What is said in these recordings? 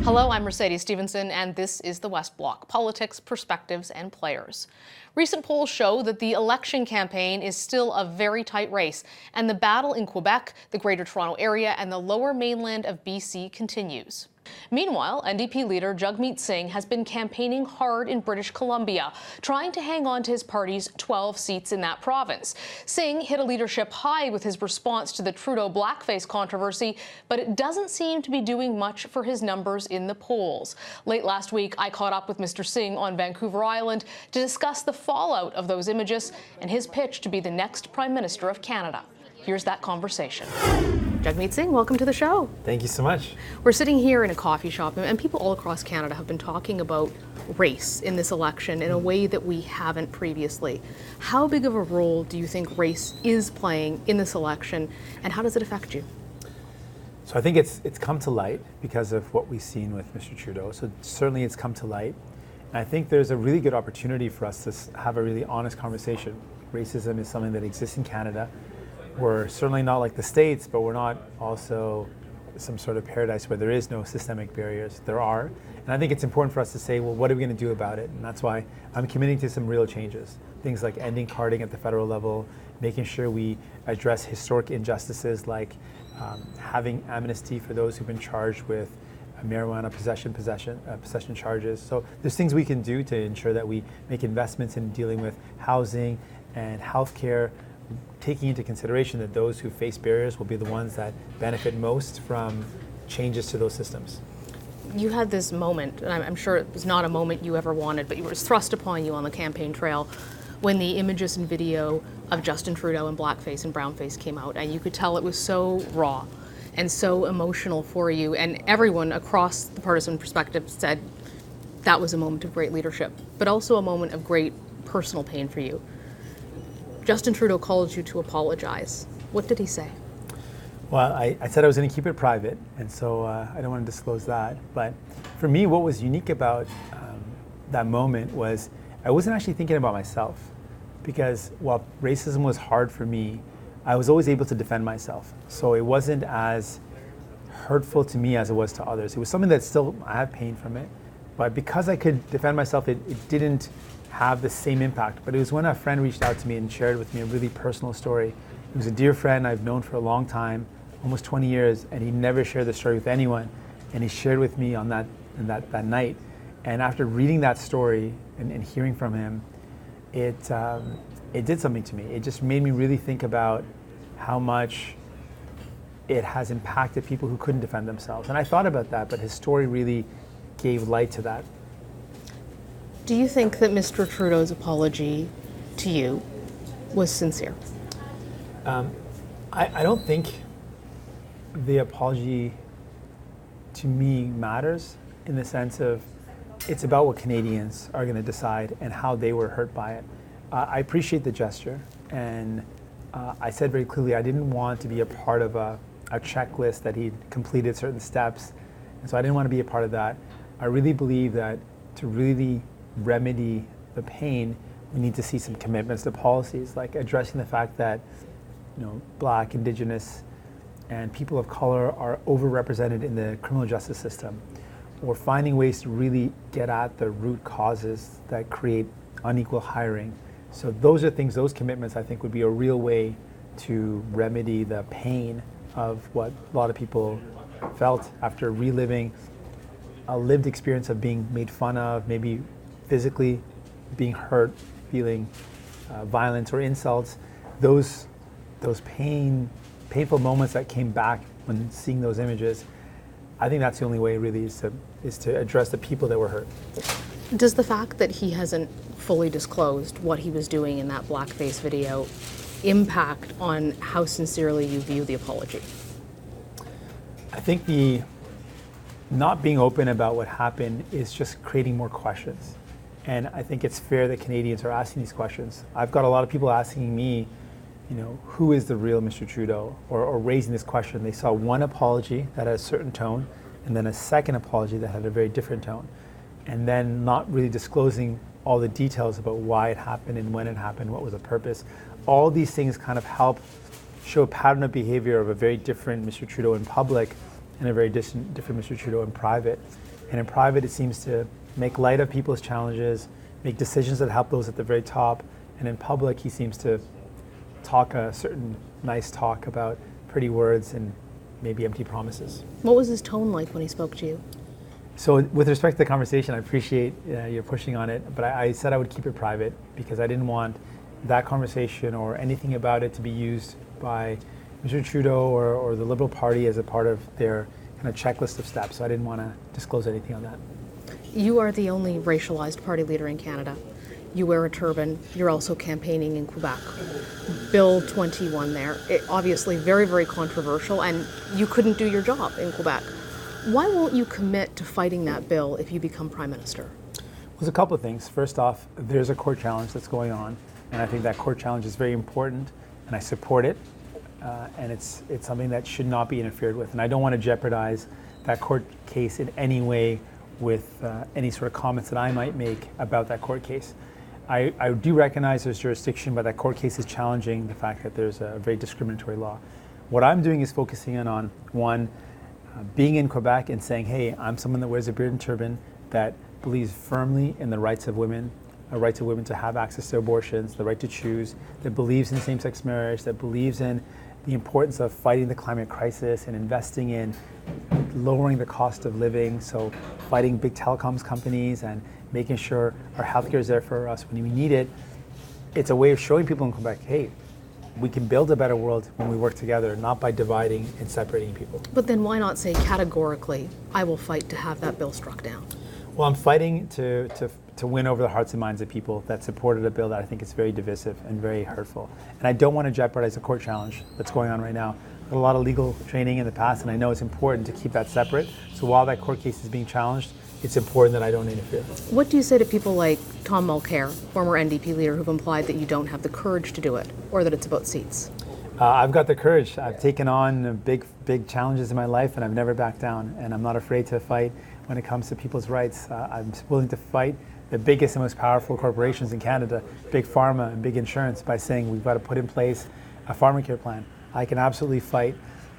Hello, I'm Mercedes Stevenson, and this is the West Block, politics, perspectives, and players. Recent polls show that the election campaign is still a very tight race, and the battle in Quebec, the Greater Toronto Area, and the lower mainland of BC continues. Meanwhile, NDP leader Jagmeet Singh has been campaigning hard in British Columbia, trying to hang on to his party's 12 seats in that province. Singh hit a leadership high with his response to the Trudeau blackface controversy, but it doesn't seem to be doing much for his numbers in the polls. Late last week, I caught up with Mr. Singh on Vancouver Island to discuss the fallout of those images and his pitch to be the next Prime Minister of Canada. Here's that conversation. Jagmeet Singh, welcome to the show. Thank you so much. We're sitting here in a coffee shop, and people all across Canada have been talking about race in this election in a way that we haven't previously. How big of a role do you think race is playing in this election, and how does it affect you? So I think it's come to light because of what we've seen with Mr. Trudeau. So certainly it's come to light. And I think there's a really good opportunity for us to have a really honest conversation. Racism is something that exists in Canada. We're certainly not like the States, but we're not also some sort of paradise where there is no systemic barriers. There are. And I think it's important for us to say, well, what are we going to do about it? And that's why I'm committing to some real changes. Things like ending carding at the federal level, making sure we address historic injustices like having amnesty for those who've been charged with marijuana possession charges. So there's things we can do to ensure that we make investments in dealing with housing and healthcare, taking into consideration that those who face barriers will be the ones that benefit most from changes to those systems. You had this moment, and I'm sure it was not a moment you ever wanted, but it was thrust upon you on the campaign trail when the images and video of Justin Trudeau in blackface and brownface came out, and you could tell it was so raw and so emotional for you, and everyone across the partisan perspective said that was a moment of great leadership, but also a moment of great personal pain for you. Justin Trudeau called you to apologize. What did he say? Well, I said I was going to keep it private, and so I don't want to disclose that. But for me, what was unique about that moment was I wasn't actually thinking about myself, because while racism was hard for me, I was always able to defend myself. So it wasn't as hurtful to me as it was to others. It was something that still, I have pain from it, but because I could defend myself, it didn't have the same impact. But it was when a friend reached out to me and shared with me a really personal story. He was a dear friend I've known for a long time, almost 20 years, and he never shared the story with anyone. And he shared with me on that night. And after reading that story and hearing from him, it did something to me. It just made me really think about how much it has impacted people who couldn't defend themselves. And I thought about that, but his story really gave light to that. Do you think that Mr. Trudeau's apology to you was sincere? I don't think the apology to me matters in the sense of it's about what Canadians are going to decide and how they were hurt by it. I appreciate the gesture, and I said very clearly I didn't want to be a part of a checklist that he'd completed certain steps, and so I didn't want to be a part of that. I really believe that to really remedy the pain, we need to see some commitments to policies, like addressing the fact that Black, Indigenous, and people of color are overrepresented in the criminal justice system, or finding ways to really get at the root causes that create unequal hiring. So those are things, those commitments I think would be a real way to remedy the pain of what a lot of people felt after reliving a lived experience of being made fun of, maybe physically being hurt, feeling violence or insults. Those painful moments that came back when seeing those images, I think that's the only way really is to address the people that were hurt. Does the fact that he hasn't fully disclosed what he was doing in that blackface video impact on how sincerely you view the apology? I think the not being open about what happened is just creating more questions. And I think it's fair that Canadians are asking these questions. I've got a lot of people asking me, who is the real Mr. Trudeau, or raising this question. They saw one apology that had a certain tone, and then a second apology that had a very different tone, and then not really disclosing all the details about why it happened and when it happened, what was the purpose. All these things kind of help show a pattern of behavior of a very different Mr. Trudeau in public and a very different Mr. Trudeau in private. And in private, it seems to make light of people's challenges, make decisions that help those at the very top. And in public, he seems to talk a certain nice talk about pretty words and maybe empty promises. What was his tone like when he spoke to you? So with respect to the conversation, I appreciate you're pushing on it, but I said I would keep it private because I didn't want that conversation or anything about it to be used by Mr. Trudeau or the Liberal Party as a part of their kind of checklist of steps. So I didn't want to disclose anything on that. You are the only racialized party leader in Canada. You wear a turban. You're also campaigning in Quebec. Bill 21 there, obviously very, very controversial, and you couldn't do your job in Quebec. Why won't you commit to fighting that bill if you become Prime Minister? There's a couple of things. First off, there's a court challenge that's going on, and I think that court challenge is very important, and I support it, and it's something that should not be interfered with. And I don't want to jeopardize that court case in any way with any sort of comments that I might make about that court case. I do recognize there's jurisdiction, but that court case is challenging the fact that there's a very discriminatory law. What I'm doing is focusing in on, one, being in Quebec and saying, hey, I'm someone that wears a beard and turban, that believes firmly in the rights of women, the rights of women to have access to abortions, the right to choose, that believes in same-sex marriage, that believes in the importance of fighting the climate crisis and investing in lowering the cost of living, so fighting big telecoms companies and making sure our healthcare is there for us when we need it. It's a way of showing people in Quebec, hey, we can build a better world when we work together, not by dividing and separating people. But then why not say categorically, I will fight to have that bill struck down? Well, I'm fighting to win over the hearts and minds of people that supported a bill that I think is very divisive and very hurtful. And I don't want to jeopardize the court challenge that's going on right now. I've had a lot of legal training in the past, and I know it's important to keep that separate. So while that court case is being challenged, it's important that I don't interfere. What do you say to people like Tom Mulcair, former NDP leader, who've implied that you don't have the courage to do it, or that it's about seats? I've got the courage. I've taken on big challenges in my life, and I've never backed down. And I'm not afraid to fight when it comes to people's rights. I'm willing to fight the biggest and most powerful corporations in Canada, big pharma and big insurance, by saying we've got to put in place a pharmacare plan. I can absolutely fight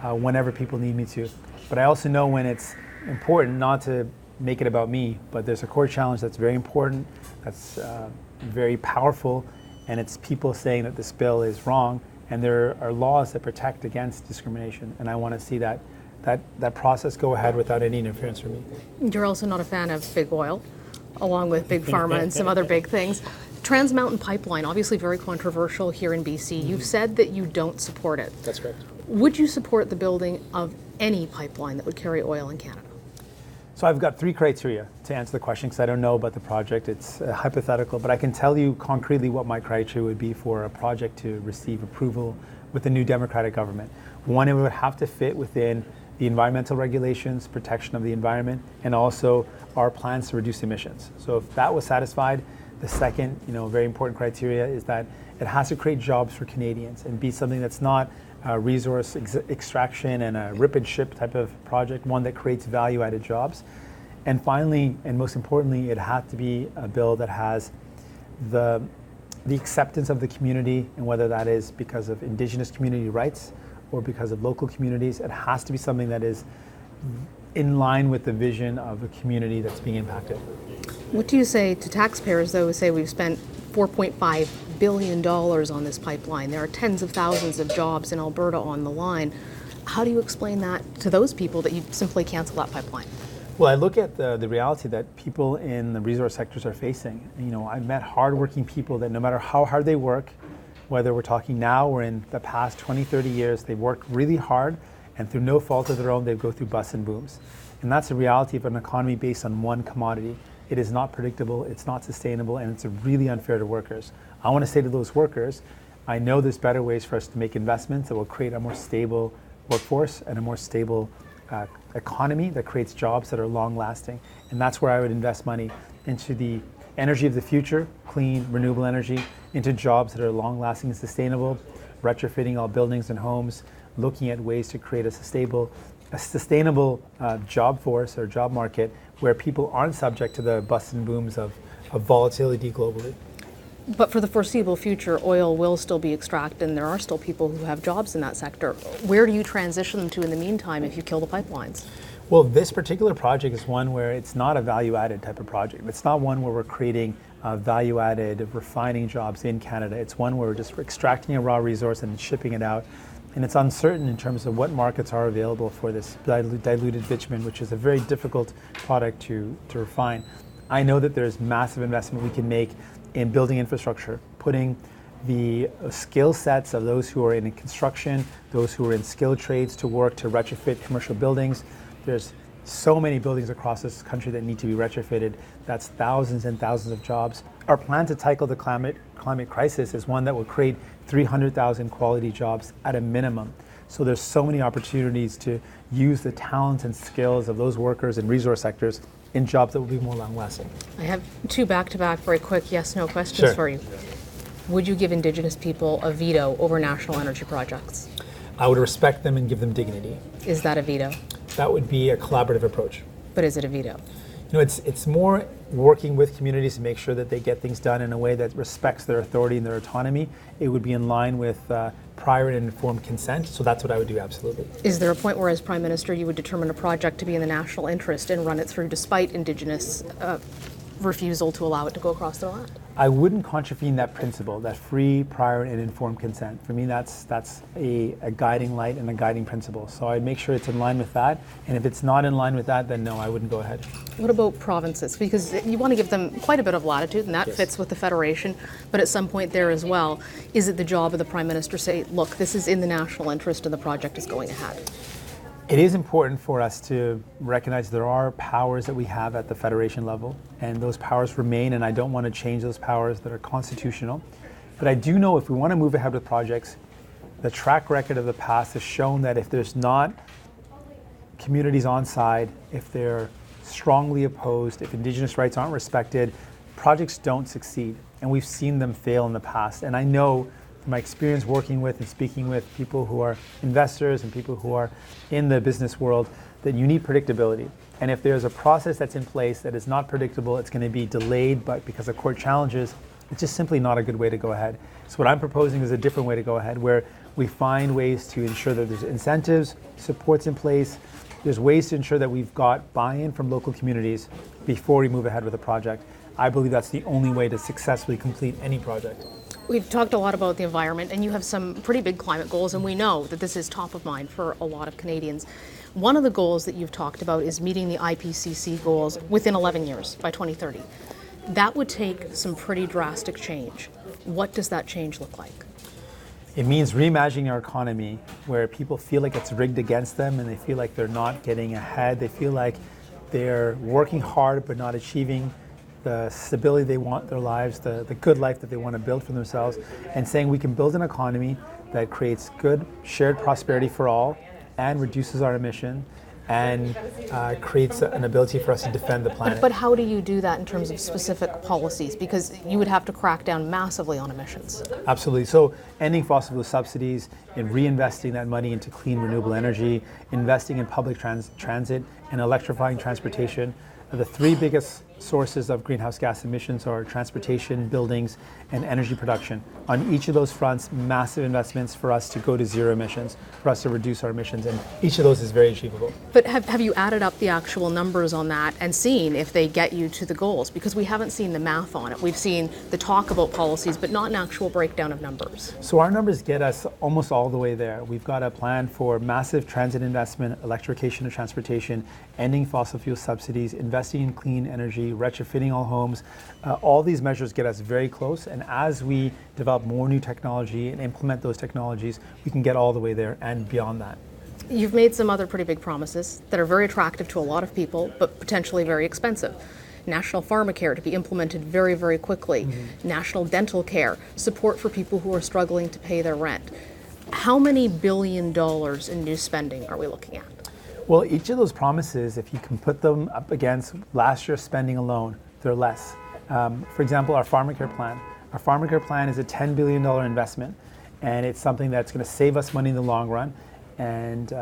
whenever people need me to. But I also know when it's important not to make it about me, but there's a court challenge that's very important, that's very powerful, and it's people saying that this bill is wrong, and there are laws that protect against discrimination, and I want to see that process go ahead without any interference from me. You're also not a fan of big oil, along with big pharma and some other big things. Trans Mountain Pipeline, obviously very controversial here in BC. You've said that you don't support it. That's correct. Would you support the building of any pipeline that would carry oil in Canada? So I've got 3 criteria to answer the question, because I don't know about the project. It's hypothetical, but I can tell you concretely what my criteria would be for a project to receive approval with the new Democratic government. One, it would have to fit within the environmental regulations, protection of the environment, and also our plans to reduce emissions. So if that was satisfied, the second, very important criteria is that it has to create jobs for Canadians and be something that's not resource extraction and a rip and ship type of project, one that creates value-added jobs. And finally, and most importantly, it had to be a bill that has the acceptance of the community, and whether that is because of Indigenous community rights or because of local communities, it has to be something that is in line with the vision of a community that's being impacted. What do you say to taxpayers, though, who say we've spent $4.5 billion on this pipeline? There are tens of thousands of jobs in Alberta on the line. How do you explain that to those people, that you simply cancel that pipeline? Well, I look at the reality that people in the resource sectors are facing. I've met hardworking people that no matter how hard they work, whether we're talking now or in the past 20, 30 years, they've worked really hard, and through no fault of their own, they go through busts and booms. And that's the reality of an economy based on one commodity. It is not predictable, it's not sustainable, and it's really unfair to workers. I want to say to those workers, I know there's better ways for us to make investments that will create a more stable workforce and a more stable economy that creates jobs that are long-lasting. And that's where I would invest money, into the energy of the future, clean, renewable energy, into jobs that are long-lasting and sustainable, retrofitting all buildings and homes, looking at ways to create a sustainable job force or job market where people aren't subject to the busts and booms of volatility globally. But for the foreseeable future, oil will still be extracted, and there are still people who have jobs in that sector. Where do you transition them to in the meantime if you kill the pipelines? Well, this particular project is one where it's not a value-added type of project. It's not one where we're creating value-added refining jobs in Canada. It's one where we're just extracting a raw resource and shipping it out. And it's uncertain in terms of what markets are available for this diluted bitumen, which is a very difficult product to refine. I know that there's massive investment we can make in building infrastructure, putting the skill sets of those who are in construction, those who are in skilled trades to work to retrofit commercial buildings. There's so many buildings across this country that need to be retrofitted. That's thousands and thousands of jobs. Our plan to tackle the climate crisis is one that will create 300,000 quality jobs at a minimum. So there's so many opportunities to use the talents and skills of those workers in resource sectors in jobs that will be more long-lasting. I have two back-to-back very quick yes/no questions for you. Would you give Indigenous people a veto over national energy projects? I would respect them and give them dignity. Is that a veto? That would be a collaborative approach. But is it a veto? You know, it's more working with communities to make sure that they get things done in a way that respects their authority and their autonomy. It would be in line with prior and informed consent, so that's what I would do, absolutely. Is there a point where, as Prime Minister, you would determine a project to be in the national interest and run it through despite Indigenous refusal to allow it to go across their land? I wouldn't contravene that principle, that free, prior, and informed consent. For me, that's a guiding light and a guiding principle. So I'd make sure it's in line with that. And if it's not in line with that, then no, I wouldn't go ahead. What about provinces? Because you want to give them quite a bit of latitude, and that Yes. fits with the Federation. But at some point there as well, is it the job of the Prime Minister to say, look, this is in the national interest and the project is going ahead? It is important for us to recognize there are powers that we have at the Federation level, and those powers remain, and I don't want to change those powers that are constitutional. But I do know if we want to move ahead with projects, the track record of the past has shown that if there's not communities on side, if they're strongly opposed, if Indigenous rights aren't respected, projects don't succeed. And we've seen them fail in the past. And I know from my experience working with and speaking with people who are investors and people who are in the business world that you need predictability. And if there's a process that's in place that is not predictable, it's going to be delayed but because of court challenges, it's just simply not a good way to go ahead. So what I'm proposing is a different way to go ahead, where we find ways to ensure that there's incentives, supports in place, there's ways to ensure that we've got buy-in from local communities before we move ahead with a project. I believe that's the only way to successfully complete any project. We've talked a lot about the environment, and you have some pretty big climate goals, and we know that this is top of mind for a lot of Canadians. One of the goals that you've talked about is meeting the IPCC goals within 11 years, by 2030. That would take some pretty drastic change. What does that change look like? It means reimagining our economy where people feel like it's rigged against them and they feel like they're not getting ahead. They feel like they're working hard but not achieving the stability they want in their lives, the good life that they want to build for themselves, and saying we can build an economy that creates good shared prosperity for all and reduces our emission and creates an ability for us to defend the planet. But how do you do that in terms of specific policies? Because you would have to crack down massively on emissions. Absolutely. So ending fossil fuel subsidies and reinvesting that money into clean renewable energy, investing in public transit and electrifying transportation. The three biggest sources of greenhouse gas emissions are transportation, buildings, and energy production. On each of those fronts, massive investments for us to go to zero emissions, for us to reduce our emissions, and each of those is very achievable. But have you added up the actual numbers on that and seen if they get you to the goals? Because we haven't seen the math on it. We've seen the talk about policies, but not an actual breakdown of numbers. So our numbers get us almost all the way there. We've got a plan for massive transit investment, electrification of transportation, ending fossil fuel subsidies, investing in clean energy, retrofitting all homes. All these measures get us very close, and as we develop more new technology and implement those technologies, we can get all the way there and beyond that. You've made some other pretty big promises that are very attractive to a lot of people, but potentially very expensive. National pharmacare to be implemented very, very quickly. National dental care, support for people who are struggling to pay their rent. How many $billion in new spending are we looking at? Well, each of those promises, if you can put them up against last year's spending alone, they're less. For example, our pharmacare plan. Our pharmacare plan is a $10 billion investment, and it's something that's going to save us money in the long run. And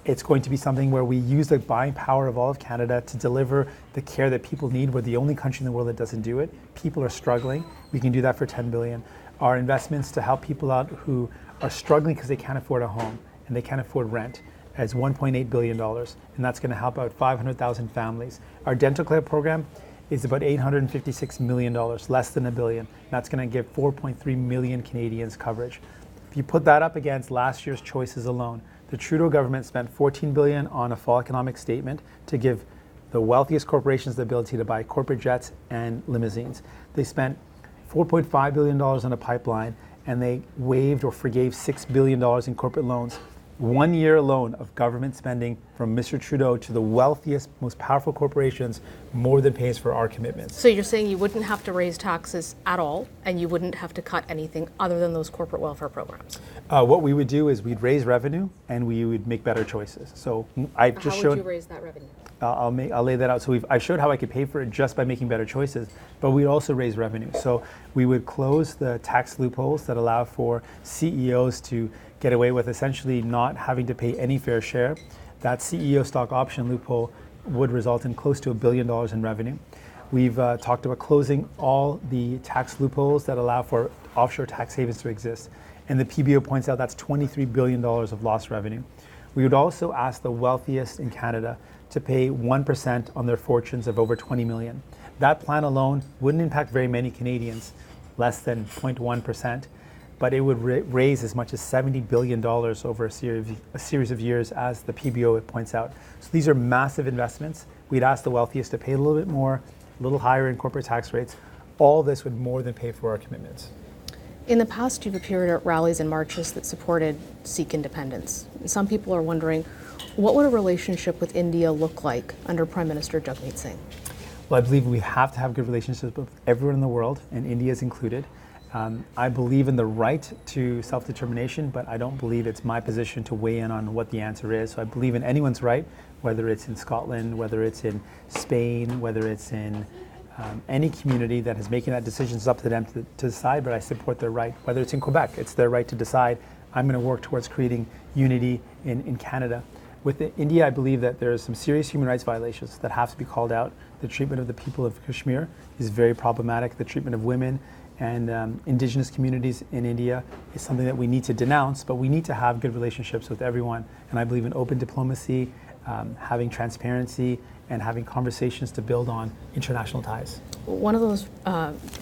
it's going to be something where we use the buying power of all of Canada to deliver the care that people need. We're the only country in the world that doesn't do it. People are struggling. We can do that for $10 billion. Our investments to help people out who are struggling because they can't afford a home and they can't afford rent. as $1.8 billion, and that's going to help out 500,000 families. Our dental care program is about $856 million, less than $1 billion. That's going to give 4.3 million Canadians coverage. If you put that up against last year's choices alone, the Trudeau government spent $14 billion on a fall economic statement to give the wealthiest corporations the ability to buy corporate jets and limousines. They spent $4.5 billion on a pipeline, and they waived or forgave $6 billion in corporate loans. 1 year alone of government spending from Mr. Trudeau to the wealthiest, most powerful corporations more than pays for our commitments. So you're saying you wouldn't have to raise taxes at all, and you wouldn't have to cut anything other than those corporate welfare programs? What we would do is we'd raise revenue and we would make better choices. So I just showed. How would you raise that revenue? I'll lay that out. So I showed how I could pay for it just by making better choices, but we'd also raise revenue. So we would close the tax loopholes that allow for CEOs to get away with essentially not having to pay any fair share. That CEO stock option loophole would result in close to $1 billion in revenue. We've talked about closing all the tax loopholes that allow for offshore tax havens to exist. And the PBO points out that's $23 billion of lost revenue. We would also ask the wealthiest in Canada to pay 1% on their fortunes of over 20 million. That plan alone wouldn't impact very many Canadians, less than 0.1%, but it would raise as much as $70 billion over a series of years, as the PBO points out. So these are massive investments. We'd ask the wealthiest to pay a little bit more, a little higher in corporate tax rates. All this would more than pay for our commitments. In the past, you've appeared at rallies and marches that supported Sikh independence. Some people are wondering, what would a relationship with India look like under Prime Minister Jagmeet Singh? Well, I believe we have to have good relationships with everyone in the world, and India is included. I believe in the right to self-determination, but I don't believe it's my position to weigh in on what the answer is. So I believe in anyone's right, whether it's in Scotland, whether it's in Spain, whether it's in any community that is making that decision. It's up to them to decide, but I support their right. Whether it's in Quebec, it's their right to decide. I'm going to work towards creating unity in Canada. With India, I believe that there are some serious human rights violations that have to be called out. The treatment of the people of Kashmir is very problematic. The treatment of women and Indigenous communities in India is something that we need to denounce, but we need to have good relationships with everyone. And I believe in open diplomacy, having transparency, and having conversations to build on international ties. One of those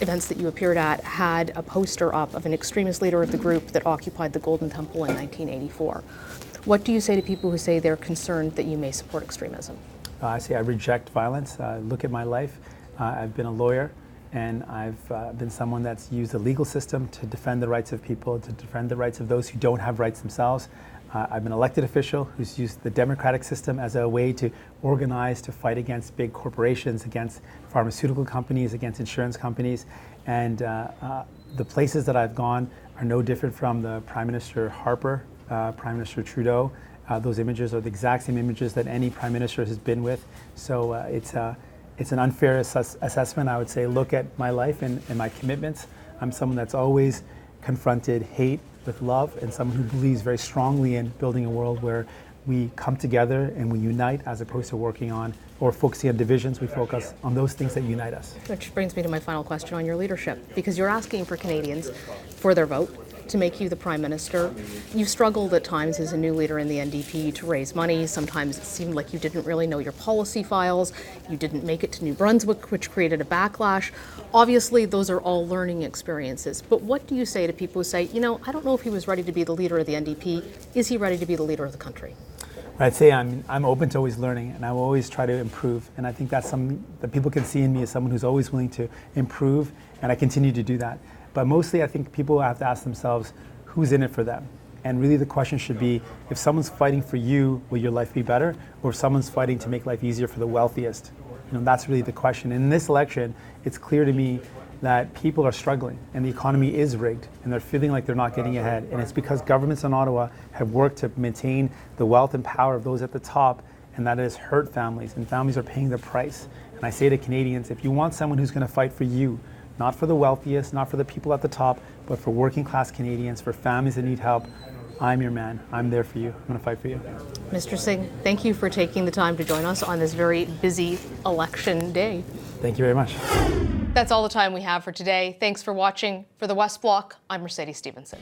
events that you appeared at had a poster up of an extremist leader of the group that occupied the Golden Temple in 1984. What do you say to people who say they're concerned that you may support extremism? I say I reject violence. Look at my life. I've been a lawyer, and I've been someone that's used the legal system to defend the rights of people, to defend the rights of those who don't have rights themselves. I've been an elected official who's used the democratic system as a way to organize, to fight against big corporations, against pharmaceutical companies, against insurance companies. And the places that I've gone are no different from the Prime Minister Harper, Prime Minister Trudeau. Those images are the exact same images that any Prime Minister has been with. So it's an unfair assessment. I would say look at my life and my commitments. I'm someone that's always confronted hate with love, and someone who believes very strongly in building a world where we come together and we unite, as opposed to working on or focusing on divisions. We focus on those things that unite us. Which brings me to my final question on your leadership, because you're asking for Canadians for their vote to make you the Prime Minister. You've struggled at times as a new leader in the NDP to raise money. Sometimes it seemed like you didn't really know your policy files. You didn't make it to New Brunswick, which created a backlash. Obviously, those are all learning experiences. But what do you say to people who say, you know, I don't know if he was ready to be the leader of the NDP. Is he ready to be the leader of the country? I'd say I'm open to always learning, and I will always try to improve. And I think that's something that people can see in me as someone who's always willing to improve, and I continue to do that. But mostly I think people have to ask themselves, who's in it for them? And really the question should be, if someone's fighting for you, will your life be better? Or if someone's fighting to make life easier for the wealthiest? You know, that's really the question. And in this election, it's clear to me that people are struggling and the economy is rigged and they're feeling like they're not getting ahead. And it's because governments in Ottawa have worked to maintain the wealth and power of those at the top, and that has hurt families, and families are paying the price. And I say to Canadians, if you want someone who's going to fight for you, not for the wealthiest, not for the people at the top, but for working class Canadians, for families that need help, I'm your man. I'm there for you. I'm going to fight for you. Mr. Singh, thank you for taking the time to join us on this very busy election day. Thank you very much. That's all the time we have for today. Thanks for watching. For the West Block, I'm Mercedes Stevenson.